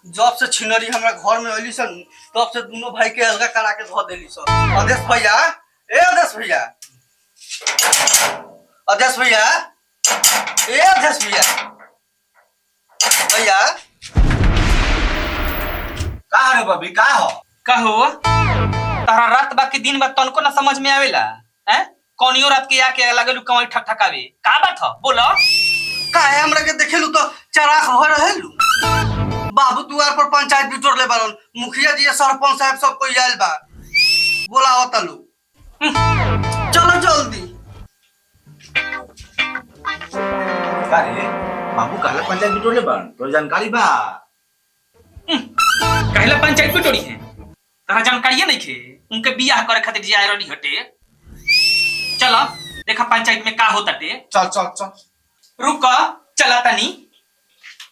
जब से छिनरी हमरा घर में अली सन तब से दोनों भाई के अलगा करा के धो देली सन। आदेश भैया, ए आदेश भैया, आदेश भैया, ए आदेश भैया, भैया का रे बबी का हो? तारा रात बाकी दिन बात तनको ना समझ में आवेला हैं? कौनियो रात के आके लगेलू कमाई ठकठकावे का बात ह बोलो? काहे हमरा के देखेलू तो चराख हो रहेलू। बाबू दुआर पर पंचायत बिटोर ले बारन, मुखिया जी सरपंच साहब सब कोई आइल बा, बोलाओ तलू। चलो जल्दी। का रे बाबू काला पंचायत बिटोर ले बान तो जानकारी बा? कहला पंचायत बिटोरी है तारा जानकारी नहीं खे उनके बियाह करे खातिर जाय रही हटे। चलो देखा पंचायत में का होता टे। चल चल चल रुक चला तनी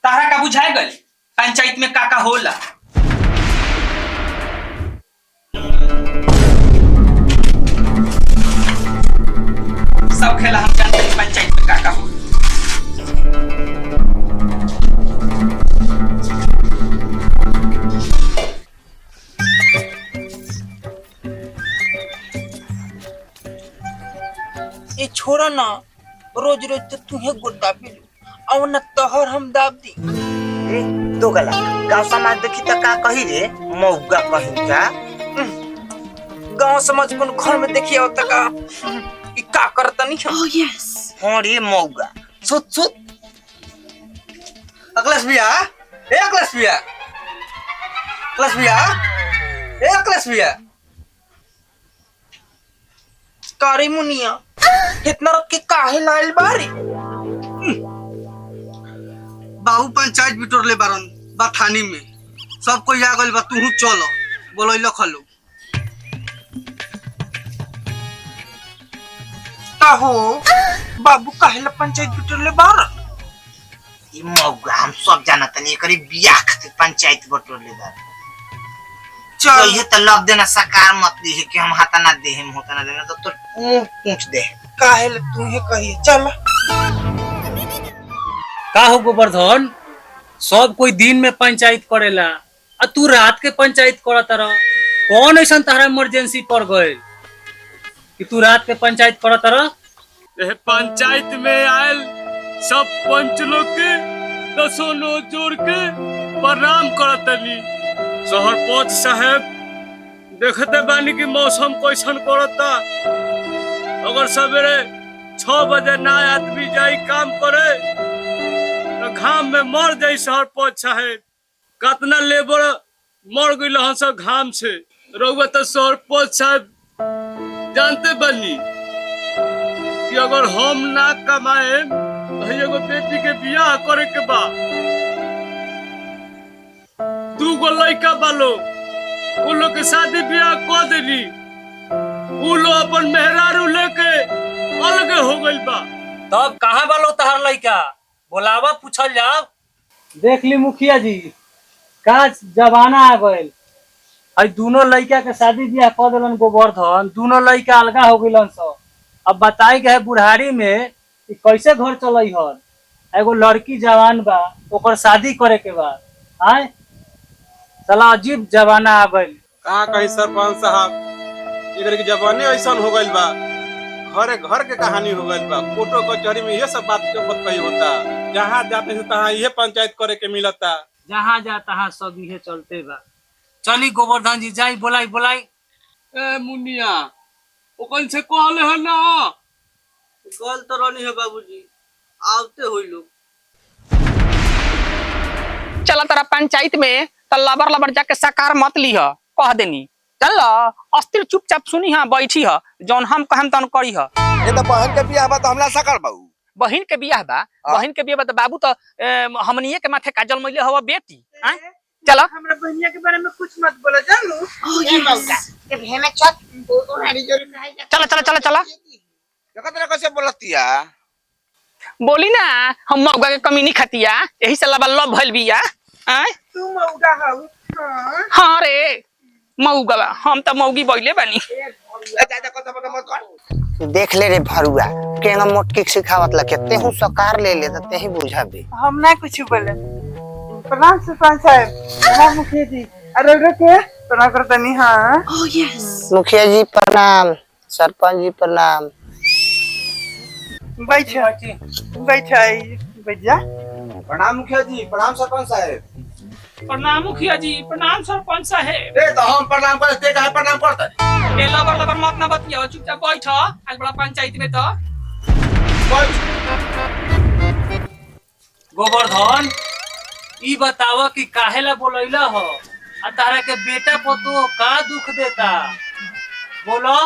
तारा का बुझाए गल पंचायत में का होला। सब खेला हम जानते हैं पंचायत में का होला। ये छोड़ा ना रोज रोज तो तुहे गुड्डा पिलू और न तोहर हम दाब दी। रे तो गला गांव समाज देखी त का कही रे मौगा कही का? गांव समाज को घर में देखिए होता का ई का करता नहीं है। Oh yes. हां रे मौगा सुत सुत। अखिलेश भैया, ए अखिलेश भैया, अखिलेश भैया, ए अखिलेश भैया, कारी मुनिया इतना रख के काहे लाइल बारी? बाबू पंचायत बिटोर ले बारन बाथानी में, सब कोई आ गइल बा, तू चलो बोलैलो खलो। काहो बाबू काहे ला पंचायत बिटोर ले बार? ई मौगा हम सब जानत नहीं करी बियाह खातिर पंचायत बटोर ले बार। चल तो ये त लब देना साकार मत दी है कि हम हाथा ना दे हम होता ना देना तो पूछ दे काहे ला तुहे कही। चल का हो गोवर्धन, सब कोई दिन में पंचायत करेला आ तू रात के पंचायत करत रह। कौन ऐसा तारा इमरजेंसी पड़ गए कि तू रात के पंचायत करत रह? पंचायत में आयल सब पंच लोग के दसों लोग जोड़ के प्रणाम करतनी। सरपंच साहब देखते बानी कि मौसम कैसन करता, अगर सवेरे 6 बजे ना आदमी जाई काम करे तो घाम में मर जाई। सरपंच साहब कितना लेबर मर गइल हन सब घाम से। रउआ तो सरपंच साहब जानते बनी कि अगर हम ना कमाए तो एगो बेटी के बियाह करे के बा, 2 गो लड़का बालो उ लोग के शादी बियाह कर देली, उ लोग अपन मेहरारू लेके अलग हो गइल बा। तब कहाँ बालो तहार लड़का? बोलावा पूछल जाओ। देख ली मुखिया जी का जमाना आ गए। आई दोनों लड़का के शादी बियाह कर दिलन गोवर्धन, दोनों लड़का अलगा हो गइलन सब। अब बताई गए बुढ़ारी में कि कैसे घर चलई हन। एगो लड़की जवान बा ओकर शादी करे के बा। आय साला अजीब जमाना आ गइल। कहाँ कहीं सरपंच साहब इधर की जवानी ऐसा हो गइल बा, घरे घर के कहानी हो गइल बा। कोर्टो कचहरी में ये सब बात कही होता, जहाँ जाते हैं तहाँ ये पंचायत करे के मिलता। जहाँ जा तहाँ सब इहे चलते बा। चली गोवर्धन जी जाई बोलाई बोलाई। ए मुनिया ओकन से कहले है ना गल तो रहनी है बाबूजी, आवते होई लोग। चला तारा पंचायत में तो लबर लबर जाके साकार मत ली है कह देनी। चल अस्थिर चुपचाप सुनी है बैठी है, जौन हम कहम तौन करी है। ये तो बहन के बियाह बा तो हमला साकार बाऊ। बहिन के बियाह बा, बहिन के बियाह बा तो बाबू तो हमनिए के माथे काजल मइले हवा बेटी। चला हमरा बहनिया के बारे में कुछ मत बोला जानू। Oh yes. के भेमे चट ओ हाड़ी जोरी खाई जा। चला चला चला चला देखा तेरा कैसे बोलतिया? बोली ना हम मौगा के कमी नहीं खतिया, यही से लबा लब भइल बिया। तू मौगा हऊ? हाँ रे मौगा बा, हम तो मौगी बइले बानी। देख ले रे भरुआ केंगा मोटकी सिखावत लके तेहू सकार ले ले ते ही बुझाबे। हम ना कुछ बोले। प्रणाम सरपंच साहब। प्रणाम मुखिया जी। अरे के प्रणाम करता नहीं। हाँ मुखिया जी प्रणाम, सरपंच जी प्रणाम। बैठ बैठ बैठ जा। प्रणाम मुखिया जी, प्रणाम सरपंच साहब। प्रणाम मुखिया जी, प्रणाम सरपंच साहेब। ए तो हम प्रणाम करते काहे प्रणाम करता? ए लबर लबर मत ना बतिया, चुपचाप बैठ। आज बड़ा पंचायत में तो गोवर्धन ई बतावा कि काहे ला बोलैला हो आ तारा के बेटा पतो का दुख देता बोलो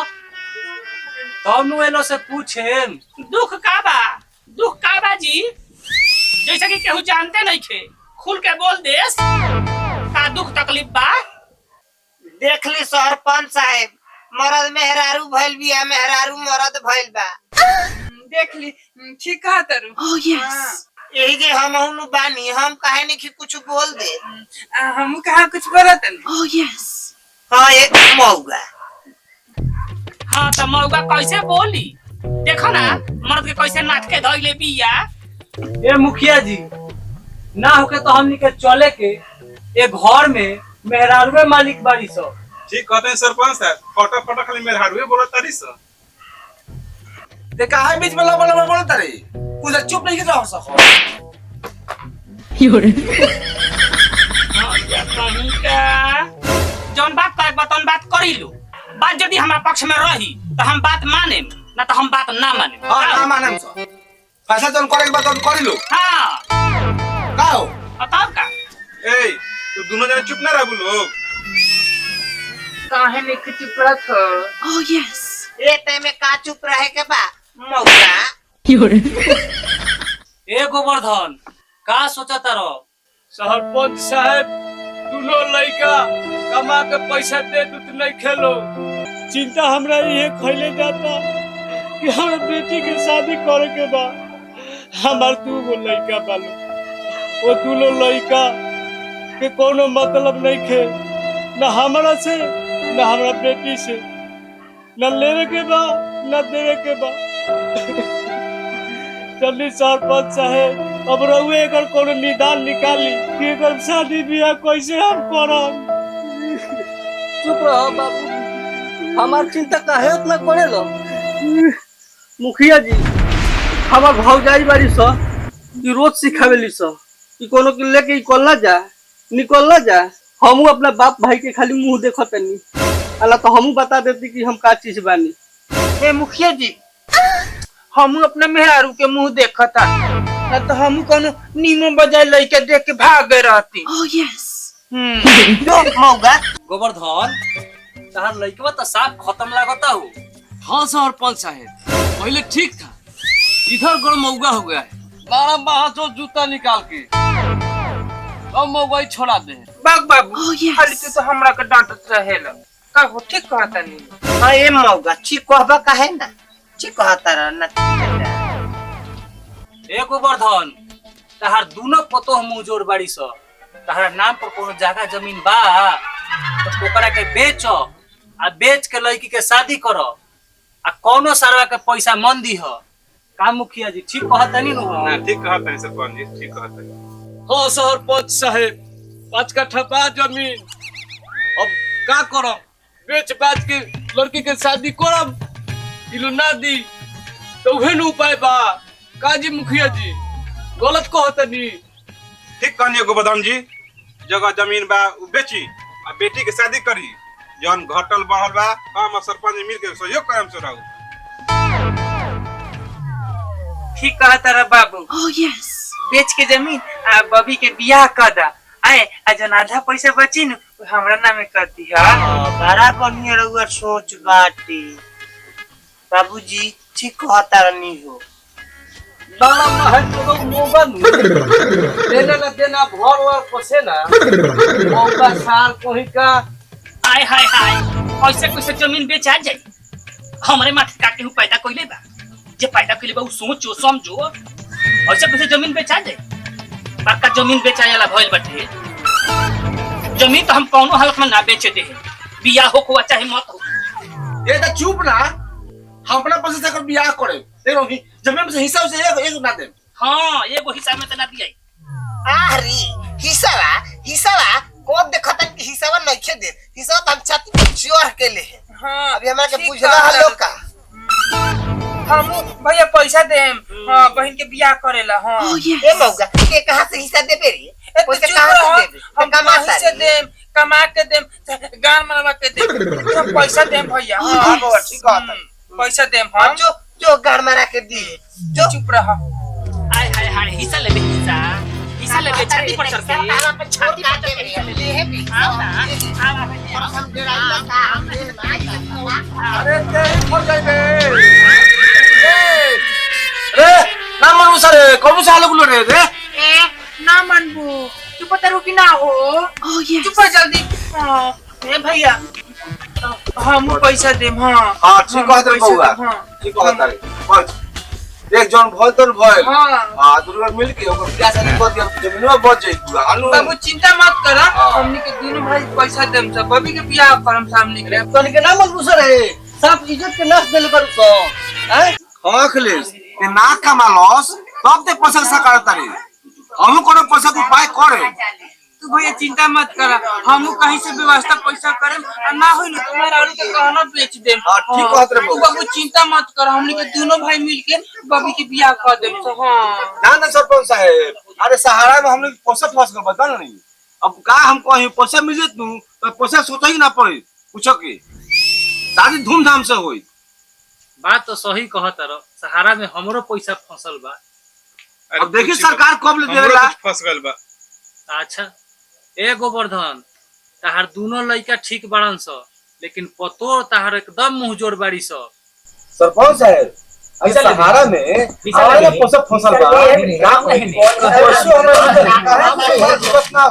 तनु एलो से पूछे। दुख का बा जी? जैसे कि केहू जानते नहीं थे, खुल के बोल देस का दुख तकलीफ बा। देख ली सरपंच साहब, मरद मेहरारू भइल बिया, मेहरारू मरद भइल बा। देख ली ठीक कहा तरु। यही जे हम हुनु बानी, हम काहे नहीं कि कुछ बोल दे। हम कहा कुछ बोलत नहीं। हाँ एक मौगा। हाँ तो मौगा कैसे बोली? देखो ना मर्द के कैसे नाटके धइले बिया। ए मुखिया जी ना होके तो हमनी के चले के एक घर में मेहरारू मालिक बाड़ी सो। ठीक कहते हैं सरपंच साहब, फोटो फोटो खाली मेरे हारुए बोलो तारी सो। ते काहे बीच में लबड़ बोलता रे? कुछ चुप नहीं रह सको। जौन बात का बतन बात करी लो, बात यदि हमारा पक्ष में रही तो हम बात माने, ना तो हम बात ना माने। हां ना मानम सो। फैसला जन करे के बात करी लो। हाँ का हो? बताओ का? ए तो दोनों जने चुप ना रहबू लोग। काहे नहीं कि चुप रह हो। ए ते में का चुप रहे के बा मौगा। ए गोवर्धन का सोचता रहो? सरपंच साहब दोनों लड़का कमा के पैसा दे दूत नहीं खेलो। चिंता हमरा ये खैले जाता कि हमारे बेटी के शादी करे के बा। हमार 2 गो लड़का बालो, वो दोनों लड़का के कोनो मतलब नहीं खे, न हमरा से न हमरा बेटी से, न लेवे के बा न देवे के बा। जल्दी सरपंच साहब अब रहुए एकर कोनो निदान निकाली कि एकर शादी बियाह कैसे हम करब। चुप रहो बाबू, हमार चिंता काहे उतना करे लो। मुखिया जी हमार भौजाई बाड़ी सो कि रोज सिखावेली सो कि कोनो के लेके निकलना जा। हमू अपना बाप भाई के खाली मुंह देखत नहीं, अला तो हमू बता देती कि हम का चीज बानी। ए मुखिया जी हम अपने मेहरारू के मुंह देखता, ना तो हम कोनो नीमो बजाय लइके देख के भाग गए रहती। जो मौगा गोवर्धन तहार लइकवा तो साफ खत्म लागता हो। हाँ सरपंच साहब पहले ठीक था, इधर गड़ मौगा हो गया है। बारह बाहर से जूता निकाल के अब मौगा छोड़ा दे। बाग बाबू खाली तो हमरा के डांटत रहेला। का हो ठीक कहता नहीं। हाँ ए मौगा ठीक कहबा काहे ना, ठीक कहता रह ना। ए गोवर्धन तहार दोनों पतो मुंह जोर बाड़ी सो, तहार नाम पर कोनो जगह जमीन बा तो ओकरा के बेचो आ बेच के लड़की के शादी करो आ कोनो सरवा के पैसा मन दी हो। का मुखिया जी ठीक कहता नहीं ना ठीक कहते हैं सरपंच जी, ठीक कहते हैं। हाँ सरपंच साहब 5 कट्ठा बा जमीन, अब का करब? बेच बाच के लड़की के शादी करब, इलो ना दी तो उहे न उपाय बा। काजी मुखिया जी गलत कहतनी। ठीक कहनियो गोवर्धन जी, जगह जमीन बा उ बेची आ बेटी के शादी करी। जौन घटल बढ़ल बा हम और सरपंच मिल के सहयोग करम से रहू। ठीक कहता रह बाबू। बेच के जमीन आ बबी के बियाह कर दा। आए आ जन आधा पैसा बची न हमरा नामे कर दिया। बड़ा बढ़िया रहुआ सोच बाटी बाबूजी, ठीक कहता रहनी हो। दाना महल तो मोगन देने ना देना भर और पसे ना मौका साल कोही का। हाय हाय हाय ऐसे कैसे जमीन बेचा जाए? हमारे माथे का केहू पैदा कइले बा, जे पैदा कइले बा उ सोचो समझो। ऐसे कैसे जमीन बेचा जाए? पक्का जमीन बेचायला भइल बाटे। जमीन तो हम कौनो हालत में ना बेचे दे, बियाह हो को चाहे मत हो। ये तो चुप ना, हम अपना पैसे से कर बियाह करे। देखो जमीन से हिसाब से एक ना दे। हाँ एगो हिसाब में तो ना दिया। अरे हिस्सा कौन देखता कि हिस्सा नहीं दे हिस्सा तो हम छाती पर चोर के ले हाँ अभी हमारे के ठीक पूछला कहता हलो का हम भैया पैसा देम हाँ बहन के बियाह करेला हाँ ए मौका के कहां से हिस्सा देबे रे ए, तो पैसा चुप कहां रहो, से देबे हम कहीं से देम कमा के देम गान मनवा के देम हम पैसा देम भैया हाँ ठीक कहता पैसा देम हम जो गाड़ मारा के दी जो चुप रहा हाय हाय हाय हिस्सा लेबे हिस्सा लेबे छाती पर चढ़ के छाती पर चढ़ के ले है भी आओ ना हम डराइला का अरे तेरी फट गई बे रे ना मनु सर कौन सा लोग रे रे ए ना मनबू चुप तो रुकी ना हो चुप जल्दी हाँ ए भैया हम पैसा देम हाँ हां ठीक कहत रे बउआ हाँ ठीक कहत रे बस एक जन भल तन भल हाँ हां दुर्गा मिल के ओकर क्या शादी कर दिया जमीनवा बच जाई पूरा आलू बाबू चिंता मत करा हमनी के दोनों भाई पैसा देम सब बबी के बियाह करम सामने के तन के ना मन सर है सब इज्जत के नाश देले करू तो हैं हां अखिलेश ते ना कमालस तब ते पैसा सकारता रे हम कोनो पैसा को उपाय करे तू भैया चिंता मत करा हम कहीं से व्यवस्था पैसा करम और ना होई ना तुम्हारा आलू के गहना बेच देम हां ठीक कहत रे तू बउआ बाबू चिंता मत कर हमनी के दोनों भाई मिलके बबी के बियाह कर देम तो हां ना ना सरपंच साहब अरे सहारा में हम लोग पैसा फंस गए बता नहीं अब का हम कहीं पैसा मिल जेत नु तो पैसा सोचा ही ना पड़े पूछो के शादी धूमधाम से होई बात तो सही कहत रह सहारा में हमरो पैसा फंसल बा अब देखिए सरकार कब ले देला फंस गइल बा अच्छा ए गोवर्धन तहार दोनों लड़का ठीक बाड़न स लेकिन पतो तहार एकदम मुंह जोड़ बाड़ी स सरपंच साहब ऐसा सहारा में हमारे में पैसा फंसल बा काम नहीं पैसा हमारे दिक्कत ना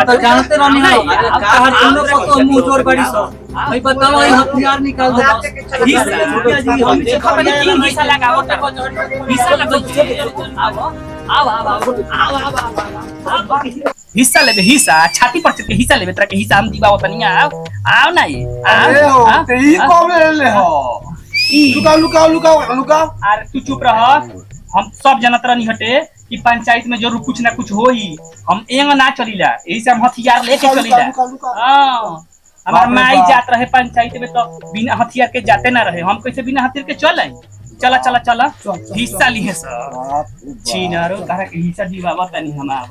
तो जानते रहनी है तहार दोनों पतो मुंह जोड़ बाड़ी स भाई बताओ ये हथियार निकाल दो हम खबर नहीं हिस्सा लगाओ हिस्सा लगाओ आओ हिस्सा लेबे हिस्सा छाती पर चढ़ के हिस्सा लेबे तोरा के हिस्सा हम दिबाओ तनी आओ ना ये अरे हो ई कब ले हो लुकाओ अरे तू चुप रह हम सब जानत रहनी हटे कि पंचायत में जरूर कुछ ना कुछ होई हम एंग ना चलीला यही से हम हथियार लेके चलीला हां हमार माई जात रहे पंचायत में तो बिना हथियार के जाते ना रहे हम कैसे बिना हथियार के चले चला हिस्सा लिए सर छीनारो कहा के हिस्सा दिवावा तनी हम आब